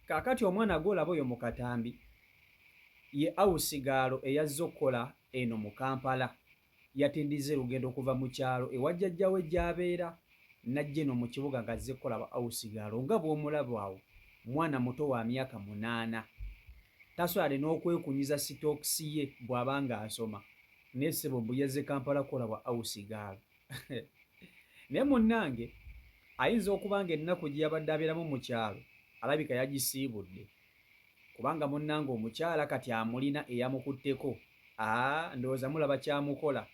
Kaakati omwana gw'olaba oyo mu katambi ye awusigaalo eyazze okukola eno mu Kampala. Yatindiza olugendo okuva mu kyalo ewa jjajja we gy'abeera n'ajja eno mu kibuga ng'azze kukola ba awusigaalo. Nga bw'omulaba awo, mwana muto wa myaka 8. Tasobola n'okwekunyiza sitookisi ye bw'aba ng'asoma. Naye ssebo mbu yazze Kampala kukola bwa awusigaalo. Naye munnange ayinza okuba ng'ennaku gye yabadde abeeramu mu kyalo alabika yagisiibudde. Kubanga munnange omukyala kati amulina eyamukutteko. Ndowooza mulaba kyamukola.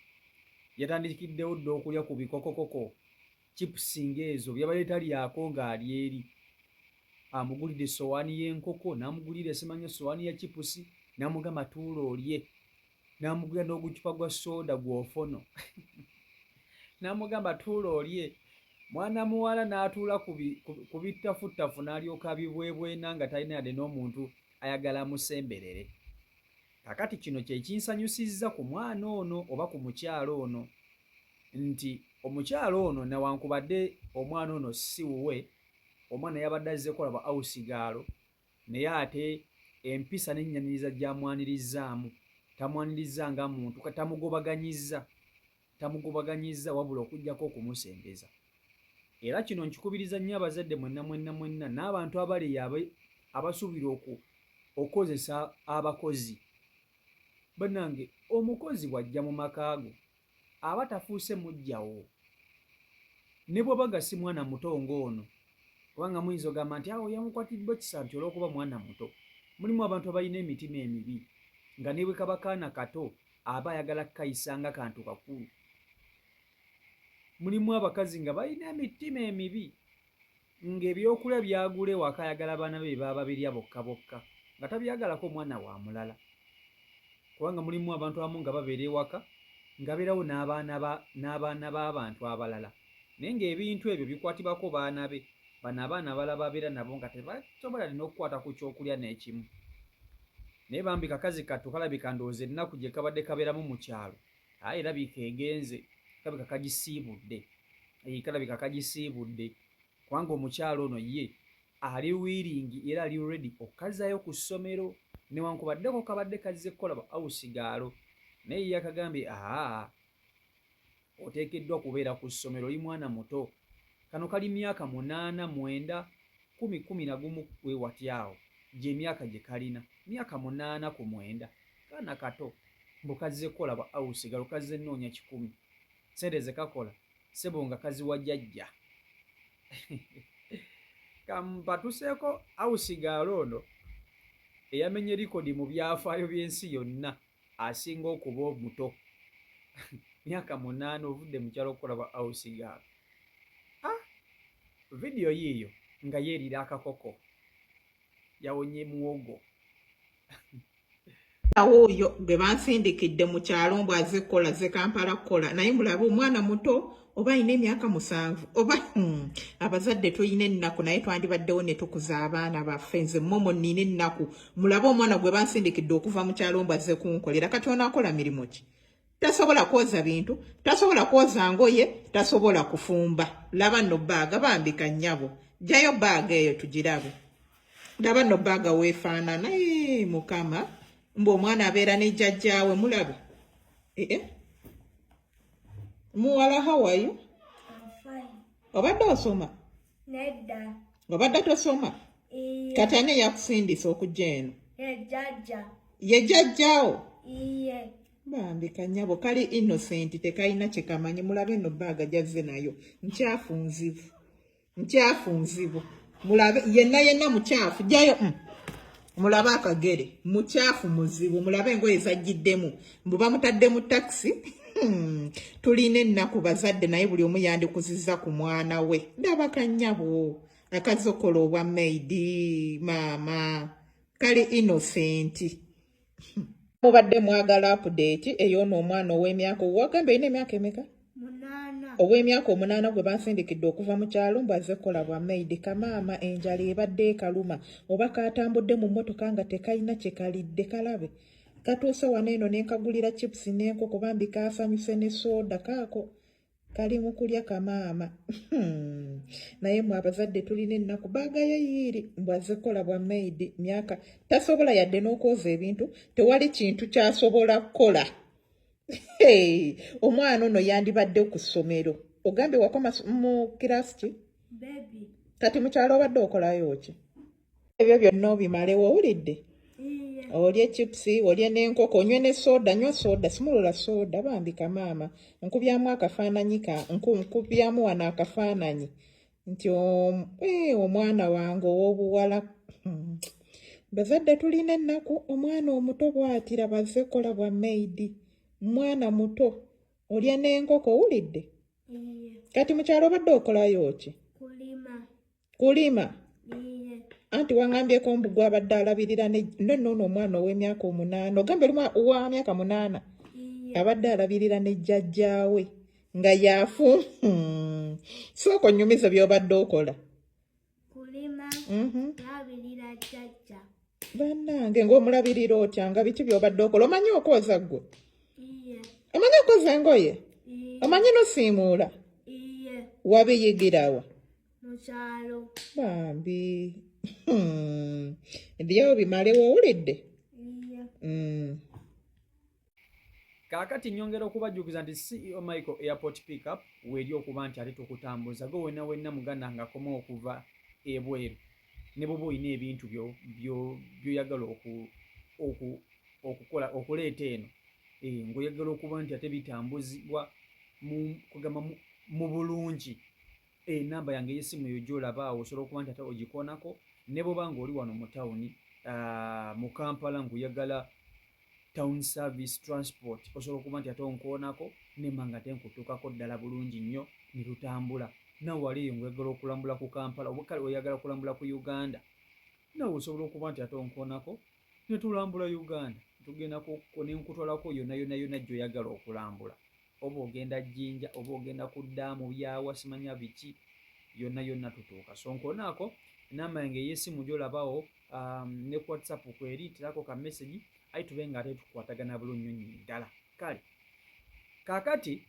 Yatandikiddewo dda okulya ku bikokokoko, chipusi ng'ezo byabadde talyako ng'ali eri. Amugulidde essowaani y'enkoko, n'amugulira simanyi essowaani ya chipusi, n'amugamba tuula olye. N'amugulira n'ogucupa gwa sooda gw'ofono. N'amugamba tuula olye. Mwana muwala n'atuula ku bittafuttafu n'alyoka bibwebwena nga talina yadde n'omuntu ayagala amusemberere. Kakati kino kye kinsanyusizza ku mwana ono oba ku mukyalo ono nti omukyalo ono newankubadde omwana ono si wuwe, omwana yabadde azze kukola bwa awusigaalo, naye ate empisa n'ennyaniriza gy'amwanirizzaamu tamwaniriza nga muntu, tamugobaganyizza wabula okuggyako okumusembeza. Era kino nkikubiriza nnyo abazadde mwenna n'abantu abali abasuubira okukozesa abakozi. Bannange, omukozi bw'ajja mu maka go aba tafuuse mujjawo. Ne bw'aba nga si mwana muto ng'ono, kubanga muyinza ogamba nti awo yamukwatiddwa kisa nti olw'okuba mwana muto. Mulimu abantu abalina emitima emibi, nga ne bwe kaba kaana kato aba ayagala kukayisa nga kantu kakulu. Mulimu abakazi nga balina emitima emibi, ng'ebyokulya byagula ewaka ayagala baana be baba birya bokka bokka, nga tabyagalako mwana wa mulala. Kubanga mulimu abantu abamu nga babeera ewaka nga beerawo n'abaana b'abantu abalala, naye ng'ebintu ebyo bikwatibwako baana be. Bano abaana abalala babeera nabo nga tebasobola n'okukwata ku kyokulya n'ekimu. Naye bambi kakazi kattu kalabika ndowooza ennaku gye kabadde kabeeramu mu kyalo, erabika egenze, kalabika kagisiibudde. Kubanga omukyalo ono ye ali wiringi era ali ready okukazaayo ku ssomero, newankubadde kabadde kazze kukola ba awusigaalo. Naye ye yakagambye oteekeddwa kubeera ku ssomero, oli mwana muto. Kano kali myaka 8, 9, 10, 11 weewatyawo gy'emyaka gye kalina, myaka 8 ku 9. Kaana kato mbu kazze kukola ba awusigaalo, kazze nnoonya 10. Sente ze kakola ssebo nga kaziwa jjajja. Kampatuseeko awusigaalo ono eyamenye likodi mu byafaayo by'ensi yonna asinga okuba omuto. Myaka 8 ovudde mu kyalo okukola bwa awusigaalo. Vidiyo yiiyo nga yeerira akakoko, yawonye muwogo. Oyo gwe bansindikidde mu kyalo mbw azze kukola ze Kampala kukola, naye mulabe omwana muto oba alina emyaka 7 oba abazadde tulina ennaku, naye twandibaddewo ne tukuza abaana baffe. Nze mmomo nnina ennaku, mulabe omwana gwe bansindikidde okuva mu kyalo mbw azze kunkolera. Kati ono akola mirimu ki? Tasobola kwoza bintu, tasobola kwoza ngoye, tasobola kufumba. Laba nno baaga bambika nnyabo, jjayo baaga eyo tugirabe. Laba nno baaga weefaanana. Mukama mbu omwana abeera ne jjajjaawe, mulabe. Muwala, how are you? I'm fine. Obadde osoma? Nedda. Obadde tosoma? Kati ani yakusindisa okujja eno? Jjajja. Ye jjajjaawo? Iye. Bambika nnyabo, kali innocent, tekalina kye kamanyi. Mulabe nno baaga gyazze nayo, nkyafu nzibu. Mulabe yenna mukyafu, jjayo. Mulabe akagere, mukyafu muzibu. Mulabe engoye zajjiddemu, mbu bamutadde mu taxi. Tulina ennaku bazadde, naye buli omu yandikuzizza ku mwana we. Ndaba kannyabo akazokola obwa maidi maama, kali innocent. Mubadde mwagala update ey'ono omwana ow'emyaka, wagamba erina emyaka emeka? 8. Ow'emyaka 8 gwe bansindikidde okuva mu kyalo mbw azze kukola bwa maidi. Kamaama enjala ebadde ekaluma, oba katambudde mu mmotoka nga tekalina kye kalidde. Kalabe katuuse wano eno ne nkagulira chipusi n'enkoko, bambi kaasanyuse ne sooda. Kaako kali mu kulya kamaama. Naye mwe abazadde tulina ennaku baagayo yiiri mbwazikola bwa maidi myaka tasobola yadde n'okwoza ebintu tewali kintu kyasobola kukola. Omwana ono yandibadde ku ssomero ogambye wakoma mu kirasi ki? Baby. Kati mukyalo obadde okolayo ki? Ebyo byonna obimalewo owulidde? Iye. Olye chipusi, olye n'enkoko, onywe ne soda, nywa soda, simulula soda bambika maama. Nkubyamu akafaananyi nkubyamu wano akafaananyi nti omwana wange ow'obuwala. Bazadde tulina ennaku omwana omuto bw'atira bazze kola bwa maidi. Mwana muto olya n'enkoko owulidde? Iye. Kati mukyalo obadde okolayo ki? Kulima. Kulima. Iye. Anti waŋŋambyeko mbu gwabadde alabirira nonoono omwana ow'emyaka 8 ogambe wa myaka 8 Iye. abadde alabirira ne jjajjaawe nga yaafu. Sooka onnyumize by'obadde okola. Kulima. Labirira jjajja. Bannange ng'omulabirira otya nga biki by'obadde okola? Omanyi okwoza ggwe? Iye. Omanyi okwoza engoye? Iye. Omanyi n'osiimuula? Iye. Wabiyigirawa? Mukyalo. Bambi. Ebyawo bimalewo owulidde? Iye. Kaakati nnyongera okubajjukiza nti CEO Michael Airport Pickup weeri okuba nti ate tukutambuza gwe wenna muganda ng'akoma okuva ebweru ne bw'oba olina ebintu by'oyagala okukola okuleeta eno ng'oyagala okuba nti ate bitambuzibwa mu bulungi. Enamba yange y'essimu eyo gy'olaba awo osobola okuba nti ate ogikonako ne bw'oba ng'oli wano mu tawuni mu Kampala ng'oyagala town service transport osobola okuba nti ate onkoonako nemma nga ate nkutuukako ddala bulungi nnyo ne tutambula. Nawe wali eyo ng'oyagala okulambula ku Kampala oba kale oyagala kulambula ku Uganda, nawe osobola okuba nti ate onkoonako ne tulambula Uganda. Tugenda ne nkutwalako yonna gy'oyagala okulambula. Oba ogenda Jjinja oba ogenda ku ddaamu byawa simanya biki yonna tutuuka. So nkonaako enamba yange ey'essimu gy'olabawo ne ku WhatsApp kweri tirako ka message ayi tube nga ate tukwatagana bulungi nnyo ddala. Kale kaakati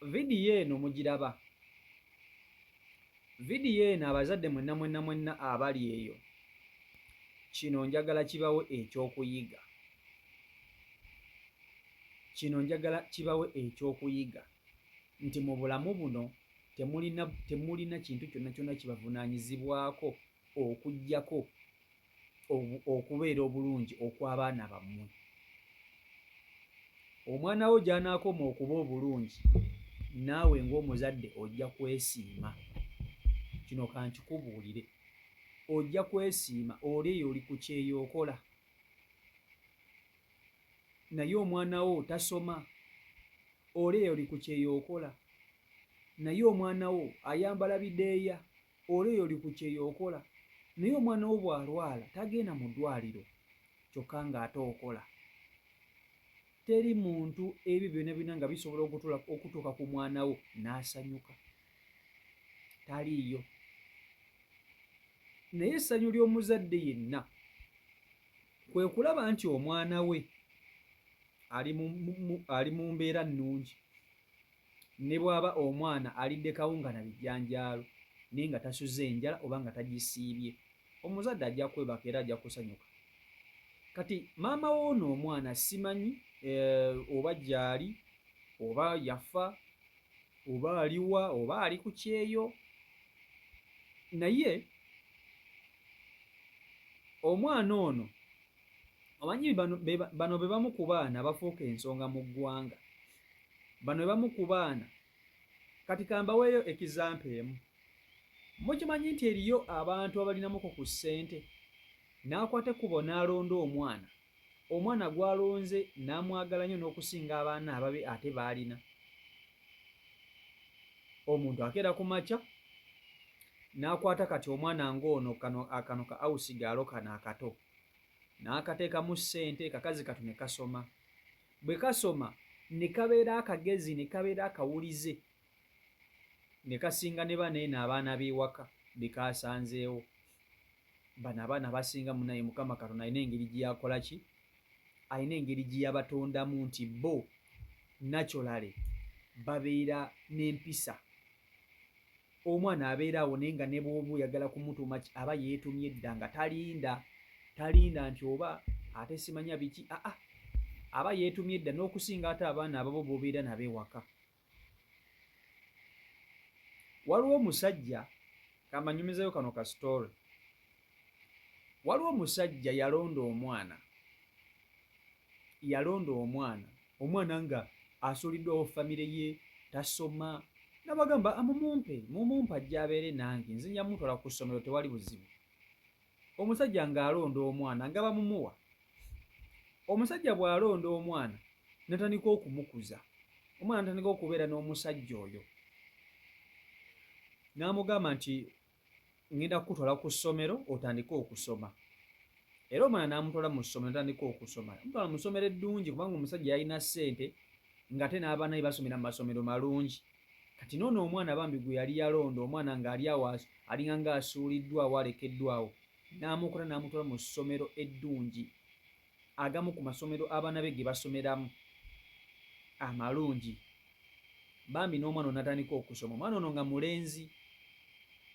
vidiyo eno mugiraba. Vidiyo eno abazadde mwenna abali eyo, kino njagala kibawe ekyokuyiga. Kino njagala kibawe ekyokuyiga nti mu bulamu buno temulina kintu kyonna kibavunaanyizibwako okuggyako okubeera obulungi okw'abaana bammwe. Omwana wo gy'anaakoma okuba obulungi naawe ng'omuzadde ojja kwesiima. Kino kankikubuulire, ojja kwesiima oli eyo oli ku kyeyookola. Naye omwana wo tasoma, oli eyo oli ku kyeyookola. Naye omwana wo ayambala bideeya, oli eyo oli ku kyeyookola. Naye omwana wo bw'alwala tagenda mu ddwaliro kyokka ng'ate okola. Teri muntu ebyo byonna nga bisobola okutuuka ku mwana wo n'asanyuka. Taliiyo. Naye essanyu ly'omuzadde yenna kwe kulaba nti omwana we ali mu mbeera nnungi. Ne bw'aba omwana alidde kawunga na bijjanjaalo naye nga tasuze enjala oba nga tagisiibye, omuzadde ajja kwebaka era ajja kusanyuka. Kati maama w'ono omwana simanyi oba gy'ali oba yafa oba aliwa oba ali ku kyeyo, naye omwana ono omanyi bano be bamu ku baana abafuuka ensonga mu ggwanga. Bano be bamu ku baana, kati kambaweeyo ekizampa emu. Mukimanyi nti eriyo abantu abalinamuko ku ssente n'akwata ekkubo n'alonda omwana, omwana gw'alonze n'amwagala nnyo n'okusinga abaana ababe ate baalina. Omuntu akeera ku makya n'akwata kati omwana ng'ono akano ka awusigaalo kano akato n'akateekamu ssente, kakazi kato ne kasoma. Bwe kasoma ne kabeera akagezi ne kabeera akawulize ne kasinga ne baneeno abaana b'ewaka be kaasanzeewo. Bano abaana basinga munaye Mukama Katonda alina engeri gye yakola ki? Alina engeri gye yabatondamu nti bo naturally babeera n'empisa. Omwana abeera awo naye nga ne bw'oba oyagala kumutuuma aba yeetumye dda nga talinda nti oba ate simanya biki, aba yeetumye dda n'okusinga ate abaana ababo b'obeera nabo ewaka. Waliwo omusajja, kambanyumizeyo kano ka story. Waliwo omusajja yalonda omwana nga asuuliddwawo famire ye tasoma, n'abagamba mumumpe ajja abeere nange, nze nja mutwala ku ssomero tewali buzibu. Omusajja ng'alonda omwana nga bamumuwa. Omusajja bw'alonda omwana natandika okumukuza, omwana natandika okubeera n'omusajja oyo, n'amugamba nti ngenda kukutwala ku ssomero otandike okusoma. Era omwana n'amutwala mu ssomero natandika okusoma. Amutwala mu ssomero eddungi kubanga omusajja yalina ssente ng'ate n'abaana be basomera mu masomero malungi. Kati noono omwana bambi gwe yali yalonda, omwana ng'ali awo alinga ng'asuuliddwawo alekeddwawo, n'amukuta n'amutwala mu ssomero eddungi, agamu ku masomero abaana be ge basomeramu amalungi. Bambi n'omwana ono natandika okusoma, omwana ono nga mulenzi.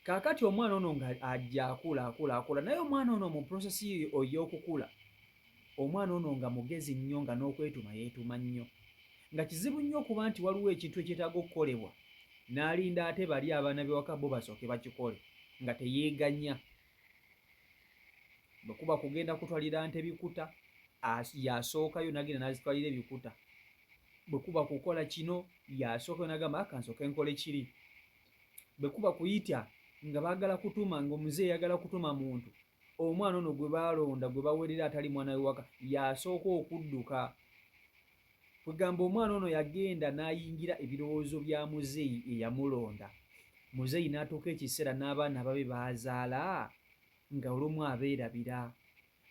Kaakati omwana ono nga ajja akula, naye omwana ono mu prosesi ey'okukula, omwana ono nga mugezi nnyo, nga n'okwetuma yeetuma nnyo, nga kizibu nnyo okuba nti waliwo ekintu ekyetaaga okukolebwa n'alinda ate bali abaana b'ewaka bo basooke bakikole nga teyeeganya. Bwe kuba kugenda kutwalira nte bikuta, yasookayo n'agenda n'azitwalira ebikuta. Bwe kuba kukola kino, yasookayo n'agamba akansooke nkole kiri. Bwe kuba kuyita nga baagala kutuma, ng'omuzeeyi ayagala kutuma muntu, omwana ono gwe baalonda gwe bawerera atali mwana w'ewaka yasooka okudduka. Kugamba omwana ono yagenda n'ayingira ebirowoozo bya muzeeyi eyamulonda. Muzeeyi n'atuuka ekiseera n'abaana babe baazaala nga olumu abeerabira,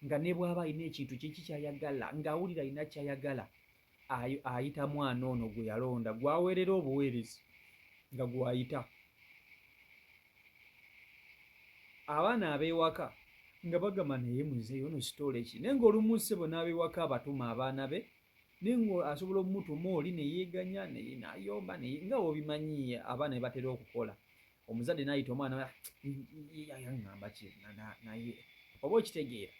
nga ne bw'aba alina ekintu kiki ky'ayagala, ng'awulira alina ky'ayagala, ayita mwana ono gwe yalonda, gw'aweerera obuweerezi nga gw'ayita. Abaana ab'ewaka nga bagamba naye muzeeyi ono sitoola eki, naye ng'olumu ssebo n'ab'ewaka abatuma abaana be, naye ng'asobola omutuma oli ne yeeganya n'ayomba nga bw'obimanyi abaana be batera okukola. Omuzadde n'ayita omwana yaŋŋamba ki naye oba okitegeera.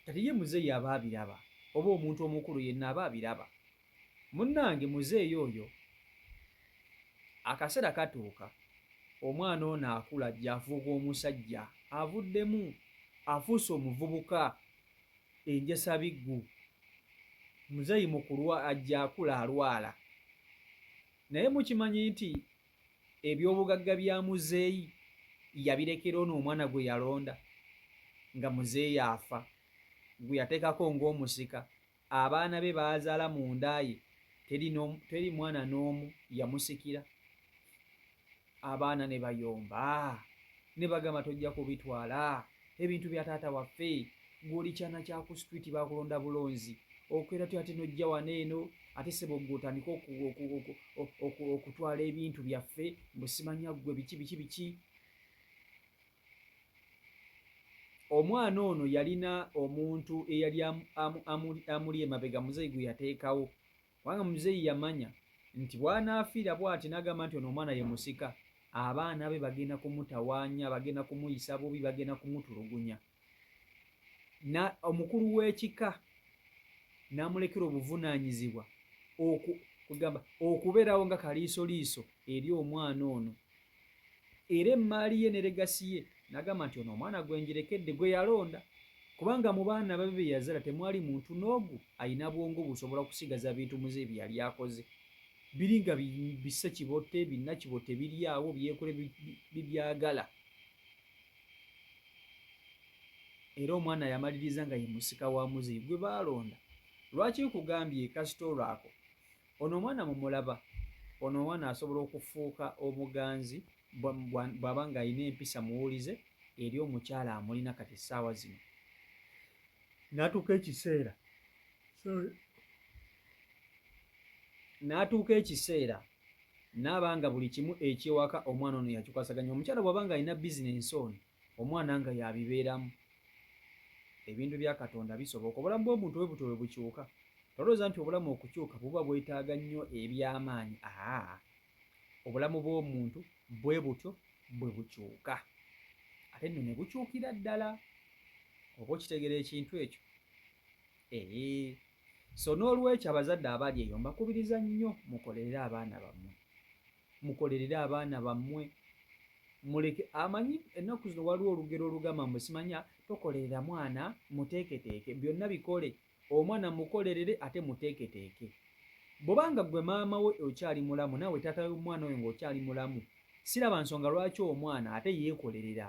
Kati ye muzeeyi aba abiraba, oba omuntu omukulu yenna aba abiraba. Munnange muzeeyi oyo akaseera katuuka, omwana ono akula ajja afuuka omusajja, avuddemu afuuse omuvubuka, enjasabiggu. Muzeeyi mukulwa ajja akula alwala. Naye mukimanyi nti eby'obugagga bya muzeeyi yabirekera ono omwana gwe yalonda, nga muzeeyi afa, gwe yateekako ng'omusika. Abaana be baazaala mu nda ye, teri mwana n'omu yamusikira. Abaana ne bayomba, ne bagamba tojja kubitwala, ebintu bya taata waffe, gw'oli kyana kya ku street baakulonda bulonzi, okwera ate n'ojja wano eno ate sebo gwe otandika okutwala ebintu byaffe, bwe simanya ggwe biki. Omwana ono yalina omuntu eyali amuli emabega, muzeeyi gwe yateekawo, kubanga muzeeyi yamanya nti bw'anaafiira bw'ati n'agamba nti ono omwana ye musika, abaana be bagenda kumutawaanya, bagenda kumuyisa bubi, bagenda kumutulugunya. Omukulu w'ekika n'amulekera obuvunaanyizibwa kugamba okubeerawo nga kaliisoliiso eri omwana ono, era emmaali ye ne legasi ye n'agamba nti ono omwana gwe ngirekedde, gwe yalonda, kubanga mu baana babe be yazaala temwali muntu n'ogu alina bwongo busobola kusigaza bintu muzeeyi bye yali akoze. Biri nga bisse kibotte, binna kibotte biri awo byekole bibyagala. Era omwana yamaliriza nga ye musika wa muzeeyi gwe baalonda. Lwaki nkugambye kasitolo ako? Ono omwana mumulaba, ono omwana asobola okufuuka omuganzi bw'aba nga alina empisa muwulize eri omukyala amulina kati essaawa zino. N'atuuka ekiseera n'abanga buli kimu ekyewaka omwana ono yakikwasaganya. Omukyala bw'aba nga alina bizinensi ono, omwana nga yabibeeramu. Ebintu bya Katonda bisoboka, obulamu bw'omuntu bwe butyo bwe bukyuka. tolowooza nti obulamu okukyuka buba bwetaaga nnyo eby'amaanyi. Obulamu bw'omuntu bwe butyo bwe bukyuka, ate nno ne bukyukira ddala. Oba okitegeera ekintu ekyo? So n'olwekyo abazadde abali eyo mbakubiriza nnyo mukolerere abaana bammwe, mukolerere abaana bammwe, muleke amanyi ennaku zino waliwo olugero olugamba mbwe simanya tokolerera mwana muteeketeeke, byonna bikole, omwana mukolerere ate muteeketeeke. Bw'obanga ggwe maama we okyali mulamu naawe taata w'omwana oyo ng'okyali mulamu, siraba nsonga lwaki omwana ate yeekolerera.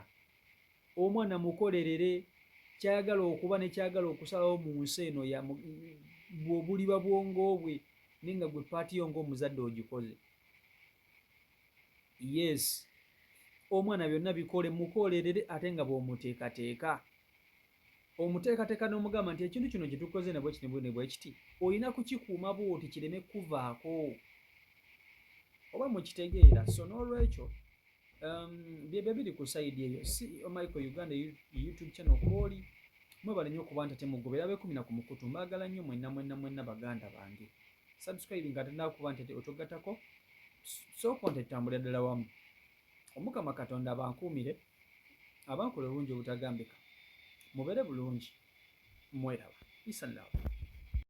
Omwana mukolerere, kyayagala okuba ne kyayagala okusalawo mu nsi eno bw'obuliba bwongo bwe, naye nga ggwe paati yo ng'omuzadde ogikoze. Yes, omwana byonna bikole, mukolerere ate nga bw'omuteekateeka. Omuteekateeka n'omugamba nti ekintu kino kye tukoze nabwe kiti ne bwe kiti, olina kukikuuma bw'oti kireme kuvaako. Oba mukitegeera? So n'olwekyo byebyo biri ku sayidi eyo. CEO Michael Uganda YouTube channel kwoli mwebale nnyo okuba ntate mugobera ab'ekumi na ku mukutu. Mbaagala nnyo mwenna baganda bange. Subscribe nga tennakuba ntate otogatako, sooka nte tutambulira ddala wamu. Omukama Katonda abankuumire, abankola obulungi obutagambika. Mubeere bulungi, mweraba. Peace and love.